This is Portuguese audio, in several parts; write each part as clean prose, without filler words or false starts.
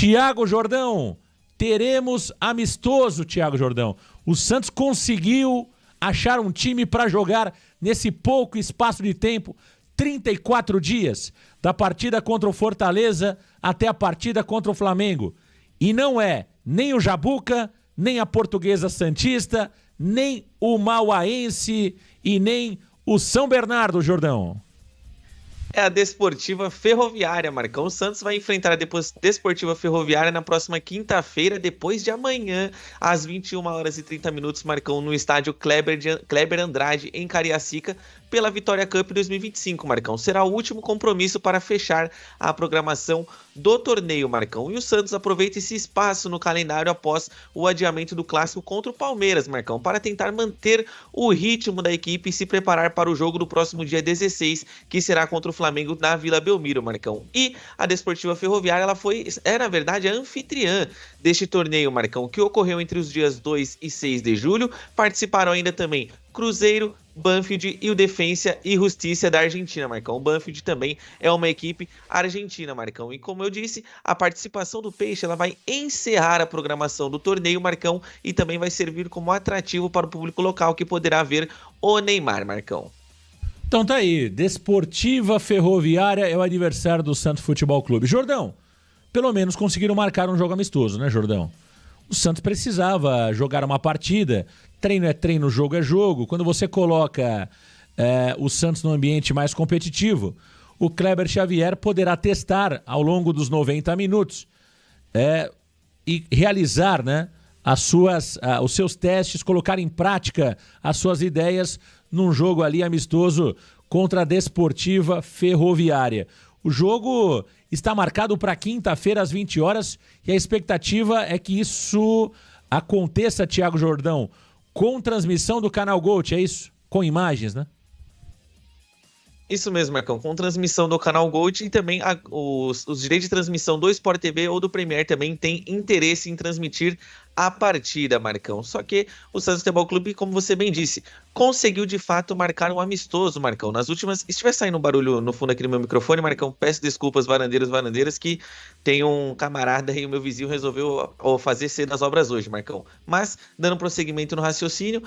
Tiago Jordão, teremos amistoso, Tiago Jordão. O Santos conseguiu achar um time para jogar nesse pouco espaço de tempo, 34 dias, da partida contra o Fortaleza até a partida contra o Flamengo. E não é nem o Jabuca, nem a Portuguesa Santista, nem o Mauaense e nem o São Bernardo, Jordão. É a Desportiva Ferroviária, Marcão. O Santos vai enfrentar a Desportiva Ferroviária na próxima quinta-feira, depois de amanhã, às 21h30, Marcão, no estádio Kleber Andrade, em Cariacica, pela Vitória Cup 2025, Marcão. Será o último compromisso para fechar a programação do torneio, Marcão. E o Santos aproveita esse espaço no calendário após o adiamento do clássico contra o Palmeiras, Marcão, para tentar manter o ritmo da equipe e se preparar para o jogo do próximo dia 16, que será contra o Flamengo na Vila Belmiro, Marcão. E a Desportiva Ferroviária, ela na verdade, a anfitriã deste torneio, Marcão, que ocorreu entre os dias 2 e 6 de julho. Participaram ainda também Cruzeiro, Banfield e o Defensa e Justiça da Argentina, Marcão. O Banfield também é uma equipe argentina, Marcão. E como eu disse, a participação do Peixe, ela vai encerrar a programação do torneio, Marcão, e também vai servir como atrativo para o público local que poderá ver o Neymar, Marcão. Então tá aí, Desportiva Ferroviária é o adversário do Santos Futebol Clube. Jordão, pelo menos conseguiram marcar um jogo amistoso, né, Jordão? O Santos precisava jogar uma partida, treino é treino, jogo é jogo. Quando você coloca o Santos num ambiente mais competitivo, o Kleber Xavier poderá testar ao longo dos 90 minutos e realizar, né, os seus testes, colocar em prática as suas ideias num jogo ali amistoso contra a Desportiva Ferroviária. O jogo está marcado para quinta-feira às 20 horas e a expectativa é que isso aconteça, Tiago Jordão, com transmissão do canal Gold, é isso? Com imagens, né? Isso mesmo, Marcão, com transmissão do canal Gold e também os direitos de transmissão do Sport TV ou do Premier também tem interesse em transmitir a partida, Marcão. Só que o Santos Futebol Clube, como você bem disse, conseguiu de fato marcar um amistoso, Marcão. Nas últimas... Se estiver saindo um barulho no fundo aqui no meu microfone, Marcão, peço desculpas, varandeiras, que tem um camarada e o meu vizinho resolveu fazer cedo as obras hoje, Marcão. Mas, dando prosseguimento no raciocínio,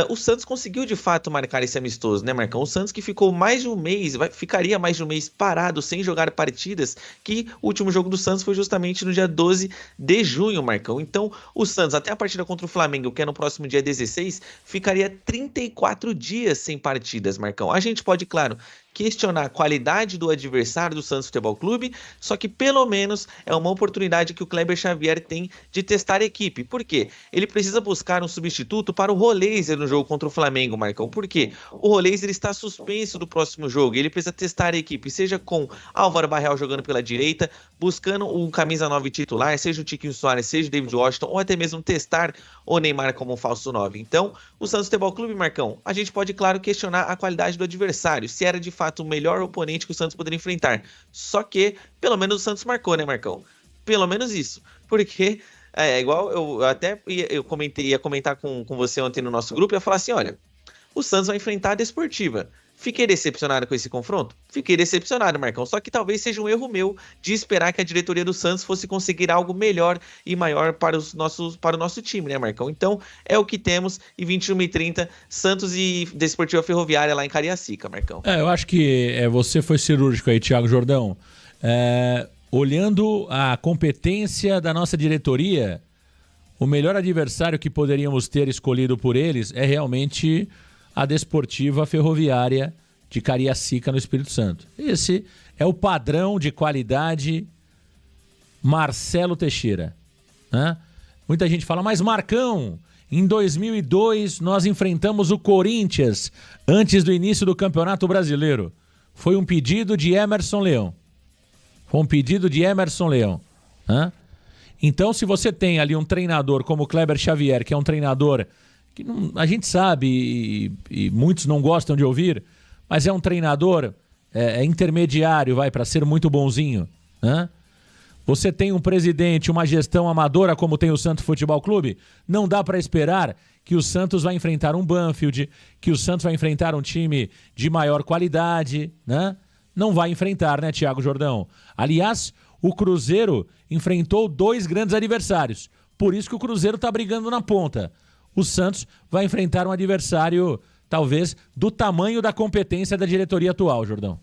o Santos conseguiu de fato marcar esse amistoso, né, Marcão? O Santos que ficou mais de um mês, ficaria mais de um mês parado, sem jogar partidas, que o último jogo do Santos foi justamente no dia 12 de junho, Marcão. Então, o Santos, até a partida contra o Flamengo, que é no próximo dia 16, ficaria 34 dias sem partidas, Marcão. A gente pode, claro, questionar a qualidade do adversário do Santos Futebol Clube, só que pelo menos é uma oportunidade que o Kleber Xavier tem de testar a equipe. Por quê? Ele precisa buscar um substituto para o Roleiser no jogo contra o Flamengo, Marcão. Por quê? O Roleiser está suspenso do próximo jogo e ele precisa testar a equipe, seja com Álvaro Barreal jogando pela direita, buscando um camisa 9 titular, seja o Tiquinho Soares, seja o David Washington, ou até mesmo testar o Neymar como um falso 9. Então, o Santos Futebol Clube, Marcão, a gente pode, claro, questionar a qualidade do adversário, se era de fato o melhor oponente que o Santos poderia enfrentar. Só que, pelo menos o Santos marcou, né, Marcão? Pelo menos isso. Porque, igual eu até ia comentar com você ontem no nosso grupo, eu ia falar assim, olha, o Santos vai enfrentar a Desportiva. Fiquei decepcionado com esse confronto? Fiquei decepcionado, Marcão. Só que talvez seja um erro meu de esperar que a diretoria do Santos fosse conseguir algo melhor e maior para o nosso time, né, Marcão? Então, é o que temos. E 21h30, Santos e Desportiva Ferroviária lá em Cariacica, Marcão. Eu acho que você foi cirúrgico aí, Tiago Jordão. Olhando a competência da nossa diretoria, o melhor adversário que poderíamos ter escolhido por eles é realmente a Desportiva Ferroviária de Cariacica, no Espírito Santo. Esse é o padrão de qualidade Marcelo Teixeira, né? Muita gente fala, mas Marcão, em 2002 nós enfrentamos o Corinthians antes do início do Campeonato Brasileiro. Foi um pedido de Emerson Leão. Né? Então, se você tem ali um treinador como o Kleber Xavier, que é um treinador que a gente sabe e muitos não gostam de ouvir, mas é um treinador intermediário, para ser muito bonzinho, né? Você tem um presidente, uma gestão amadora como tem o Santos Futebol Clube, não dá para esperar que o Santos vai enfrentar um Banfield, que o Santos vai enfrentar um time de maior qualidade, né? Não vai enfrentar, né, Tiago Jordão? Aliás, o Cruzeiro enfrentou 2 grandes adversários. Por isso que o Cruzeiro está brigando na ponta. O Santos vai enfrentar um adversário, talvez, do tamanho da competência da diretoria atual, Jordão.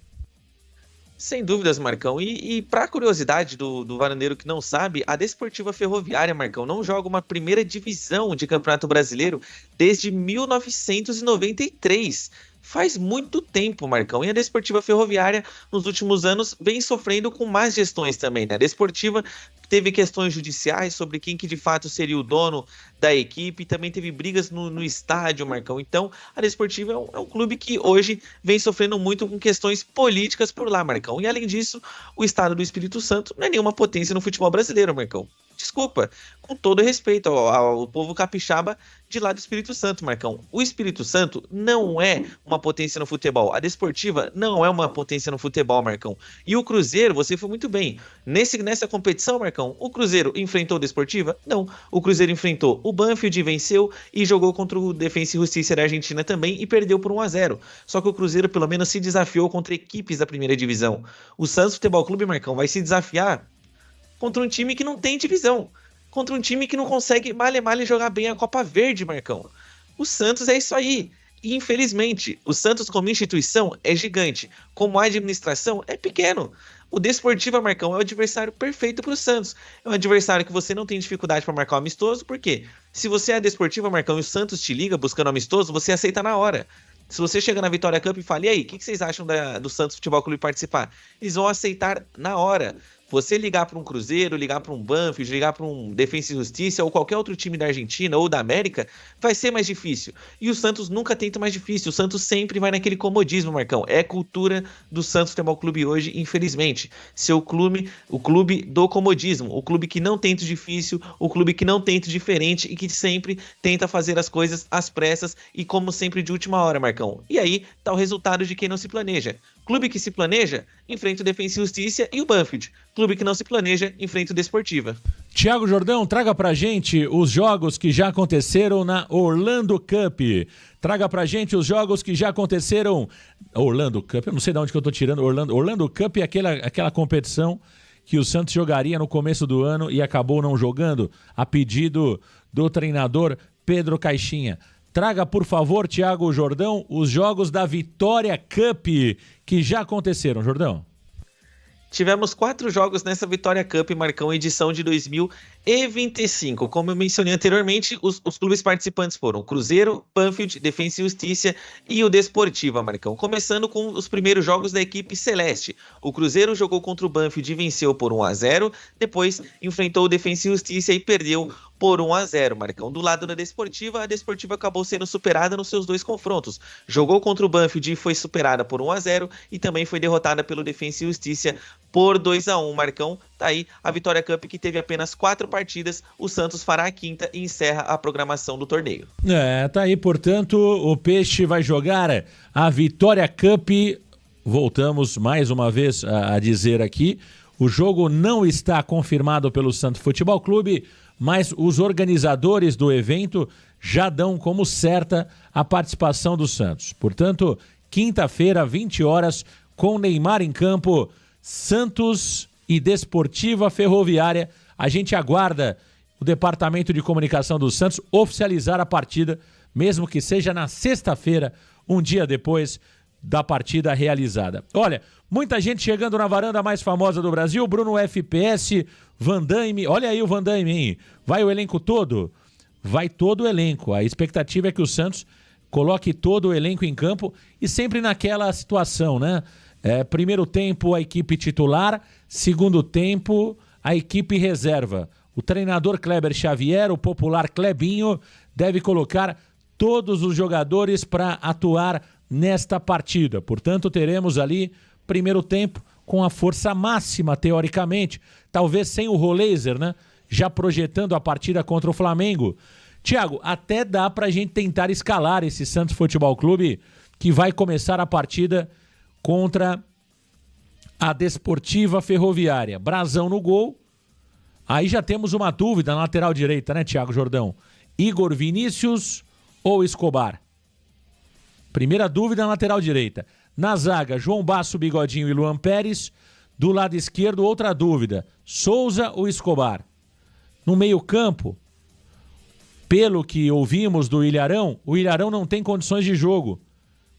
Sem dúvidas, Marcão. E para curiosidade do varandeiro que não sabe, a Desportiva Ferroviária, Marcão, não joga uma primeira divisão de Campeonato Brasileiro desde 1993. Faz muito tempo, Marcão. E a Desportiva Ferroviária, nos últimos anos, vem sofrendo com más gestões também, né? A Desportiva teve questões judiciais sobre quem que de fato seria o dono da equipe, também teve brigas no estádio, Marcão. Então, a Desportiva é um clube que hoje vem sofrendo muito com questões políticas por lá, Marcão. E além disso, o estado do Espírito Santo não é nenhuma potência no futebol brasileiro, Marcão. Desculpa, com todo respeito ao povo capixaba de lá do Espírito Santo, Marcão. O Espírito Santo não é uma potência no futebol. A Desportiva não é uma potência no futebol, Marcão. E o Cruzeiro, você foi muito bem. Nessa competição, Marcão, o Cruzeiro enfrentou a Desportiva? Não. O Cruzeiro enfrentou o Banfield, venceu e jogou contra o Defensa e Justiça da Argentina também e perdeu por 1-0. Só que o Cruzeiro pelo menos se desafiou contra equipes da primeira divisão. O Santos Futebol Clube, Marcão, vai se desafiar contra um time que não tem divisão, contra um time que não consegue male jogar bem a Copa Verde, Marcão. O Santos é isso aí. E infelizmente, o Santos como instituição é gigante, como a administração é pequeno. O Desportiva, Marcão, é o adversário perfeito para o Santos. É um adversário que você não tem dificuldade para marcar um amistoso, porque se você é a Desportiva, Marcão, e o Santos te liga buscando amistoso, você aceita na hora. Se você chega na Vitória Cup e fala, e aí, o que vocês acham do Santos Futebol Clube participar? Eles vão aceitar na hora. Você ligar para um Cruzeiro, ligar para um Banfield, ligar para um Defensa e Justiça ou qualquer outro time da Argentina ou da América, vai ser mais difícil. E o Santos nunca tenta mais difícil. O Santos sempre vai naquele comodismo, Marcão. É cultura do Santos Futebol Clube hoje, infelizmente. O clube do comodismo. O clube que não tenta o difícil, o clube que não tenta o diferente e que sempre tenta fazer as coisas às pressas e como sempre de última hora, Marcão. E aí tá o resultado de quem não se planeja. Clube que se planeja, enfrenta o Defensa e Justiça e o Banfield. Clube que não se planeja, enfrenta o Desportiva. Tiago Jordão, traga pra gente os jogos que já aconteceram na Orlando Cup. Traga pra gente os jogos que já aconteceram... Orlando Cup, eu não sei de onde que eu tô tirando. Orlando Cup é aquela competição que o Santos jogaria no começo do ano e acabou não jogando, a pedido do treinador Pedro Caixinha. Traga, por favor, Tiago Jordão, os jogos da Vitória Cup que já aconteceram, Jordão. Tivemos 4 jogos nessa Vitória Cup, Marcão, edição de 2025. Como eu mencionei anteriormente, os clubes participantes foram Cruzeiro, Banfield, Defensa e Justiça e o Desportiva, Marcão. Começando com os primeiros jogos da equipe celeste. O Cruzeiro jogou contra o Banfield e venceu por 1-0. Depois enfrentou o Defensa e Justiça e perdeu por 1-0, Marcão. Do lado da Desportiva, a Desportiva acabou sendo superada nos seus 2 confrontos. Jogou contra o Banfield e foi superada por 1-0 e também foi derrotada pelo Defensa e Justiça por 2-1, Marcão. Tá aí a Vitória Cup, que teve apenas 4 partidas. O Santos fará a 5ª e encerra a programação do torneio. Tá aí, portanto, o Peixe vai jogar a Vitória Cup. Voltamos mais uma vez a dizer aqui, o jogo não está confirmado pelo Santos Futebol Clube, mas os organizadores do evento já dão como certa a participação do Santos. Portanto, quinta-feira, 20 horas, com Neymar em campo, Santos e Desportiva Ferroviária. A gente aguarda o Departamento de Comunicação do Santos oficializar a partida, mesmo que seja na sexta-feira, um dia depois da partida realizada. Olha, muita gente chegando na varanda mais famosa do Brasil, Bruno FPS, Van Damme, olha aí o Van Damme, hein? Vai o elenco todo? Vai todo o elenco. A expectativa é que o Santos coloque todo o elenco em campo e sempre naquela situação, né? Primeiro tempo a equipe titular, segundo tempo a equipe reserva. O treinador Kleber Xavier, o popular Clebinho, deve colocar todos os jogadores para atuar nesta partida. Portanto, teremos ali primeiro tempo com a força máxima, teoricamente, talvez sem o Roleiser, né? Já projetando a partida contra o Flamengo. Tiago, até dá pra gente tentar escalar esse Santos Futebol Clube que vai começar a partida contra a Desportiva Ferroviária. Brazão no gol. Aí já temos uma dúvida na lateral direita, né, Tiago Jordão? Igor Vinícius ou Escobar? Primeira dúvida na lateral direita. Na zaga, João Basso, Bigodinho e Luan Pérez. Do lado esquerdo, outra dúvida. Souza ou Escobar? No meio-campo, pelo que ouvimos do Ilharão, o Ilharão não tem condições de jogo,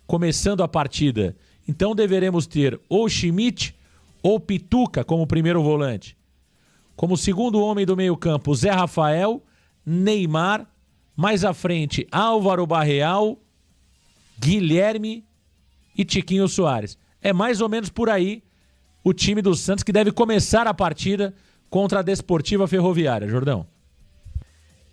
começando a partida. Então deveremos ter ou Schmidt ou Pituca como primeiro volante. Como segundo homem do meio-campo, Zé Rafael, Neymar, mais à frente, Álvaro Barreal, Guilherme e Tiquinho Soares. É mais ou menos por aí o time do Santos que deve começar a partida contra a Desportiva Ferroviária, Jordão.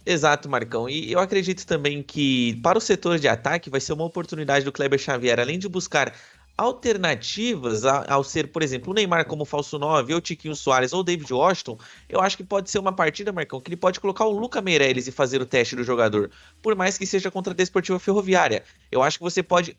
Exato, Marcão. E eu acredito também que para o setor de ataque vai ser uma oportunidade do Kleber Xavier, além de buscar alternativas ao ser, por exemplo, o Neymar como falso 9, ou Tiquinho Soares, ou David Washington. Eu acho que pode ser uma partida, Marcão, que ele pode colocar o Luca Meireles e fazer o teste do jogador, por mais que seja contra a Desportiva Ferroviária. Eu acho que você pode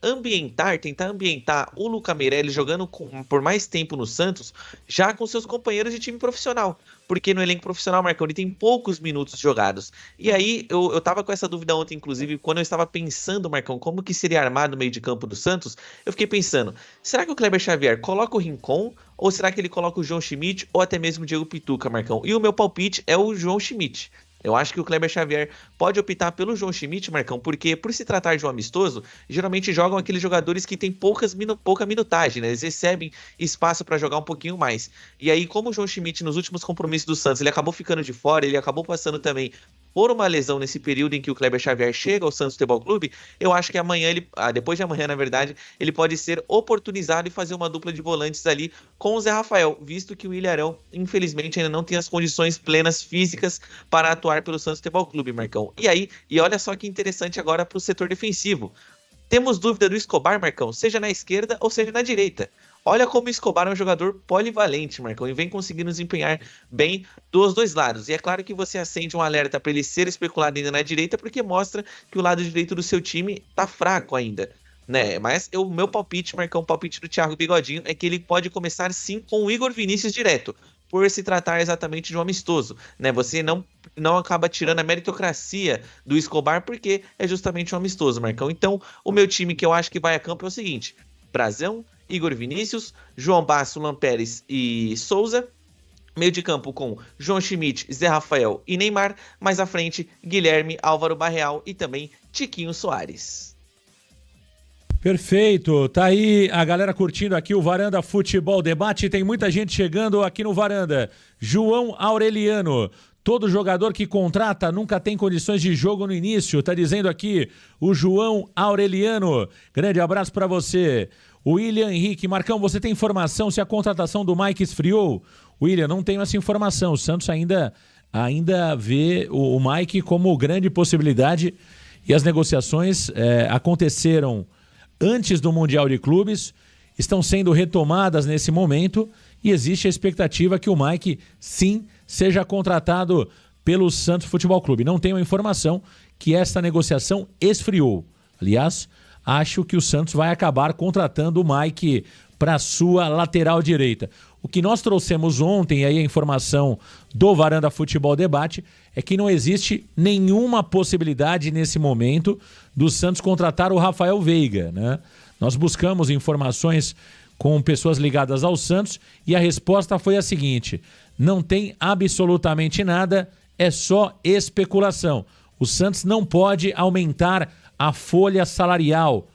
tentar ambientar o Luca Meireles jogando por mais tempo no Santos, já com seus companheiros de time profissional. Porque no elenco profissional, Marcão, ele tem poucos minutos jogados. E aí, eu tava com essa dúvida ontem, inclusive, quando eu estava pensando, Marcão, como que seria armado o meio de campo do Santos, eu fiquei pensando, será que o Kleber Xavier coloca o Rincon, ou será que ele coloca o João Schmidt, ou até mesmo o Diego Pituca, Marcão? E o meu palpite é o João Schmidt. Eu acho que o Kleber Xavier pode optar pelo João Schmidt, Marcão, porque por se tratar de um amistoso, geralmente jogam aqueles jogadores que têm pouca minutagem, né? Eles recebem espaço para jogar um pouquinho mais. E aí, como o João Schmidt nos últimos compromissos do Santos, ele acabou ficando de fora, ele acabou passando também por uma lesão nesse período em que o Kleber Xavier chega ao Santos Futebol Clube, eu acho que amanhã, depois de amanhã, na verdade, ele pode ser oportunizado e fazer uma dupla de volantes ali com o Zé Rafael, visto que o Ilharão, infelizmente, ainda não tem as condições plenas físicas para atuar pelo Santos Futebol Clube, Marcão. E olha só que interessante agora para o setor defensivo. Temos dúvida do Escobar, Marcão, seja na esquerda ou seja na direita. Olha como o Escobar é um jogador polivalente, Marcão, e vem conseguindo desempenhar bem dos dois lados. E é claro que você acende um alerta para ele ser especulado ainda na direita, porque mostra que o lado direito do seu time tá fraco ainda, né? Mas o meu palpite, Marcão, o palpite do Thiago Bigodinho, é que ele pode começar sim com o Igor Vinícius direto, por se tratar exatamente de um amistoso, né? Você não acaba tirando a meritocracia do Escobar, porque é justamente um amistoso, Marcão. Então, o meu time que eu acho que vai a campo é o seguinte: Brazão, Igor Vinícius, João Basso, Lampérez e Souza. Meio de campo com João Schmidt, Zé Rafael e Neymar. Mais à frente, Guilherme, Álvaro Barreal e também Tiquinho Soares. Perfeito, tá aí a galera curtindo aqui o Varanda Futebol Debate, tem muita gente chegando aqui no Varanda. João Aureliano, todo jogador que contrata nunca tem condições de jogo no início, tá dizendo aqui o João Aureliano. Grande abraço pra você. William Henrique, Marcão, você tem informação se a contratação do Mike esfriou? William, não tenho essa informação, o Santos ainda vê o Mike como grande possibilidade e as negociações aconteceram antes do Mundial de Clubes, estão sendo retomadas nesse momento e existe a expectativa que o Mike, sim, seja contratado pelo Santos Futebol Clube. Não tenho a informação que esta negociação esfriou. Aliás, acho que o Santos vai acabar contratando o Mike para sua lateral direita. O que nós trouxemos ontem, aí a informação do Varanda Futebol Debate, é que não existe nenhuma possibilidade nesse momento do Santos contratar o Rafael Veiga, né? Nós buscamos informações com pessoas ligadas ao Santos e a resposta foi a seguinte: não tem absolutamente nada, é só especulação. O Santos não pode aumentar a folha salarial.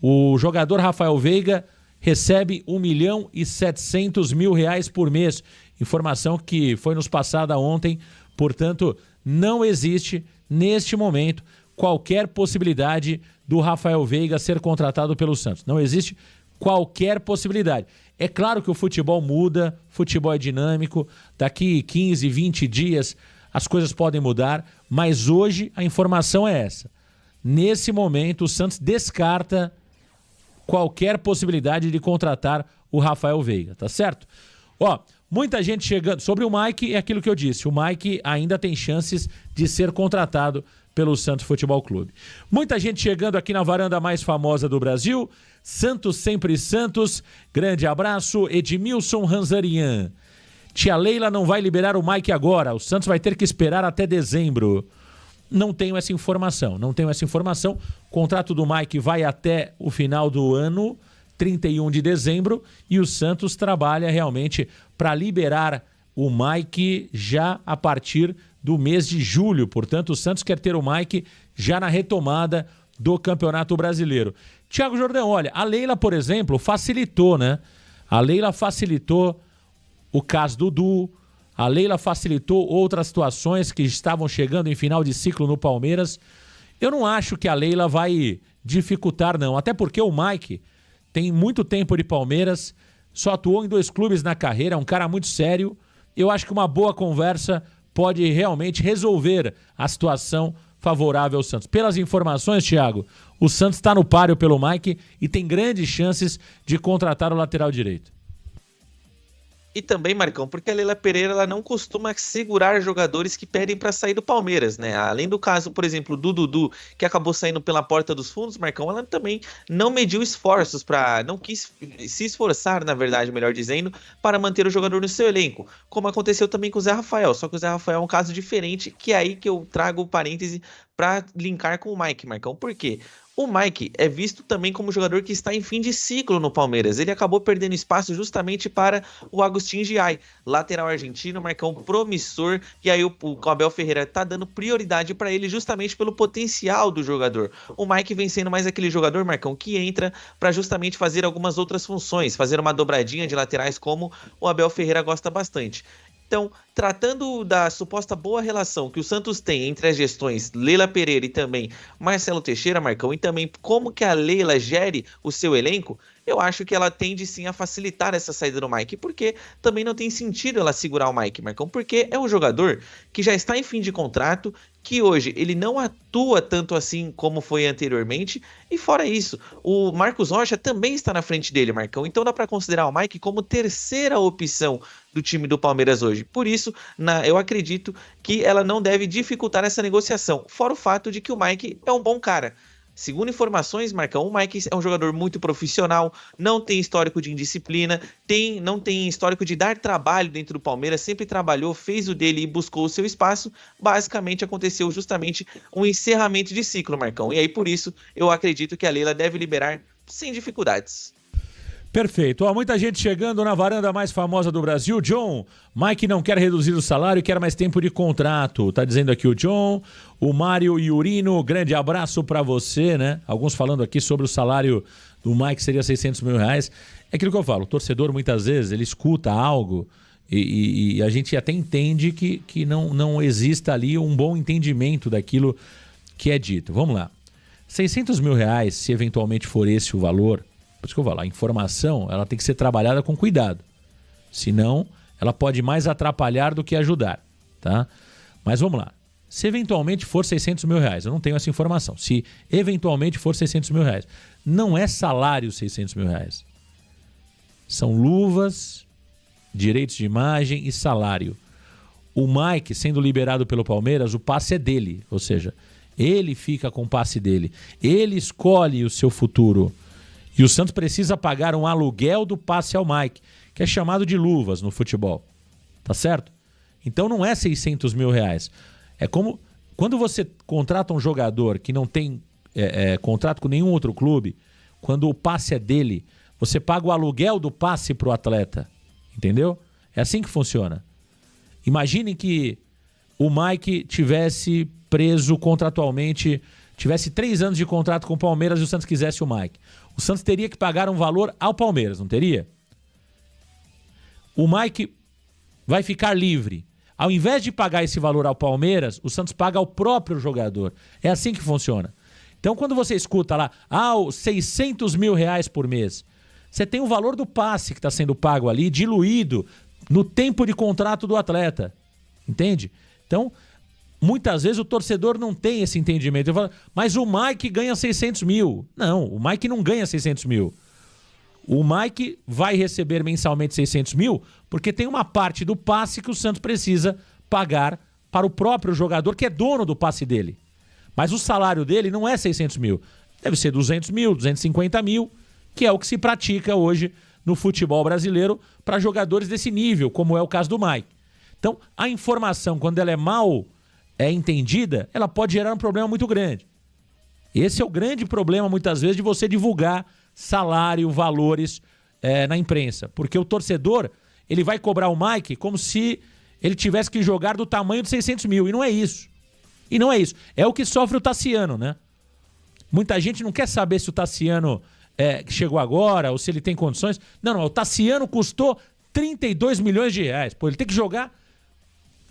O jogador Rafael Veiga recebe R$1.700.000 por mês. Informação que foi nos passada ontem. Portanto, não existe, neste momento, qualquer possibilidade do Rafael Veiga ser contratado pelo Santos. Não existe qualquer possibilidade. É claro que o futebol muda, futebol é dinâmico. Daqui 15, 20 dias as coisas podem mudar, mas hoje a informação é essa. Nesse momento, o Santos descarta qualquer possibilidade de contratar o Rafael Veiga, tá certo? Ó, muita gente chegando. Sobre o Mike, é aquilo que eu disse. O Mike ainda tem chances de ser contratado pelo Santos Futebol Clube. Muita gente chegando aqui na varanda mais famosa do Brasil. Santos sempre Santos. Grande abraço. Edmilson Ranzarian. Tia Leila não vai liberar o Mike agora. O Santos vai ter que esperar até dezembro. Não tenho essa informação. O contrato do Mike vai até o final do ano, 31 de dezembro e o Santos trabalha realmente para liberar o Mike já a partir do mês de julho. Portanto, o Santos quer ter o Mike já na retomada do Campeonato Brasileiro. Thiago Jordão, olha, a Leila, por exemplo, facilitou, né? A Leila facilitou o caso do Dudu, a Leila facilitou outras situações que estavam chegando em final de ciclo no Palmeiras. Eu não acho que a Leila vai dificultar, não. Até porque o Mike tem muito tempo de Palmeiras, só atuou em 2 clubes na carreira, é um cara muito sério. Eu acho que uma boa conversa pode realmente resolver a situação favorável ao Santos. Pelas informações, Thiago, o Santos está no páreo pelo Mike e tem grandes chances de contratar o lateral direito. E também, Marcão, porque a Leila Pereira ela não costuma segurar jogadores que pedem para sair do Palmeiras, né? Além do caso, por exemplo, do Dudu, que acabou saindo pela porta dos fundos, Marcão, ela também não mediu esforços não quis se esforçar, na verdade, melhor dizendo, para manter o jogador no seu elenco, como aconteceu também com o Zé Rafael. Só que o Zé Rafael é um caso diferente, que é aí que eu trago o parêntese para linkar com o Mike, Marcão. Por quê? O Mike é visto também como jogador que está em fim de ciclo no Palmeiras. Ele acabou perdendo espaço justamente para o Agustín Giai, lateral argentino, Marcão, promissor. E aí o Abel Ferreira está dando prioridade para ele justamente pelo potencial do jogador. O Mike vem sendo mais aquele jogador, Marcão, que entra para justamente fazer algumas outras funções, fazer uma dobradinha de laterais como o Abel Ferreira gosta bastante. Então, tratando da suposta boa relação que o Santos tem entre as gestões Leila Pereira e também Marcelo Teixeira, Marcão, e também como que a Leila gere o seu elenco, eu acho que ela tende sim a facilitar essa saída do Mike, porque também não tem sentido ela segurar o Mike, Marcão, porque é um jogador que já está em fim de contrato, que hoje ele não atua tanto assim como foi anteriormente, e fora isso, o Marcos Rocha também está na frente dele, Marcão, então dá para considerar o Mike como terceira opção do time do Palmeiras hoje. Por isso, eu acredito que ela não deve dificultar essa negociação, fora o fato de que o Mike é um bom cara. Segundo informações, Marcão, o Mike é um jogador muito profissional, não tem histórico de indisciplina, não tem histórico de dar trabalho dentro do Palmeiras, sempre trabalhou, fez o dele e buscou o seu espaço. Basicamente aconteceu justamente um encerramento de ciclo, Marcão. E aí por isso eu acredito que a Leila deve liberar sem dificuldades. Perfeito. Ó, muita gente chegando na varanda mais famosa do Brasil. John, Mike não quer reduzir o salário, quer mais tempo de contrato. Tá dizendo aqui o John. O Mário Iurino, grande abraço pra você, né? Alguns falando aqui sobre o salário do Mike, seria 600 mil reais. É aquilo que eu falo, o torcedor muitas vezes, ele escuta algo e a gente até entende que não exista ali um bom entendimento daquilo que é dito. Vamos lá. 600 mil reais, se eventualmente for esse o valor, por isso que eu falo, a informação ela tem que ser trabalhada com cuidado. Senão, ela pode mais atrapalhar do que ajudar, tá? Mas vamos lá. Se eventualmente for 600 mil reais, eu não tenho essa informação. Se eventualmente for 600 mil reais, não é salário 600 mil reais. São luvas, direitos de imagem e salário. O Mike, sendo liberado pelo Palmeiras, o passe é dele. Ou seja, ele fica com o passe dele. Ele escolhe o seu futuro. E o Santos precisa pagar um aluguel do passe ao Mike, que é chamado de luvas no futebol. Tá certo? Então não é 600 mil reais. É como quando você contrata um jogador que não tem contrato com nenhum outro clube, quando o passe é dele, você paga o aluguel do passe pro atleta. Entendeu? É assim que funciona. Imaginem que o Mike tivesse preso contratualmente, tivesse 3 anos de contrato com o Palmeiras e o Santos quisesse o Mike. O Santos teria que pagar um valor ao Palmeiras, não teria? O Mike vai ficar livre. Ao invés de pagar esse valor ao Palmeiras, o Santos paga ao próprio jogador. É assim que funciona. Então, quando você escuta lá, 600 mil reais por mês, você tem o valor do passe que está sendo pago ali, diluído no tempo de contrato do atleta. Entende? Então, muitas vezes o torcedor não tem esse entendimento. Ele fala, mas o Mike ganha 600 mil. Não, o Mike não ganha 600 mil. O Mike vai receber mensalmente 600 mil porque tem uma parte do passe que o Santos precisa pagar para o próprio jogador, que é dono do passe dele. Mas o salário dele não é 600 mil. Deve ser 200 mil, 250 mil, que é o que se pratica hoje no futebol brasileiro para jogadores desse nível, como é o caso do Mike. Então, a informação, quando ela é mal entendida, ela pode gerar um problema muito grande. Esse é o grande problema, muitas vezes, de você divulgar salário, valores na imprensa. Porque o torcedor, ele vai cobrar o Mike como se ele tivesse que jogar do tamanho de 600 mil. E não é isso. É o que sofre o Tassiano, né? Muita gente não quer saber se o Tassiano chegou agora ou se ele tem condições. Não, o Tassiano custou 32 milhões de reais. Pô, ele tem que jogar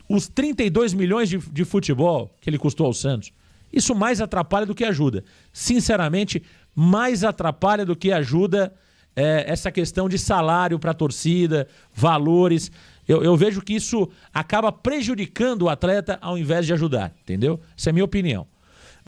os 32 milhões de futebol que ele custou ao Santos. Isso mais atrapalha do que ajuda. Sinceramente, mais atrapalha do que ajuda essa questão de salário para a torcida, valores. Eu vejo que isso acaba prejudicando o atleta ao invés de ajudar, entendeu? Essa é a minha opinião.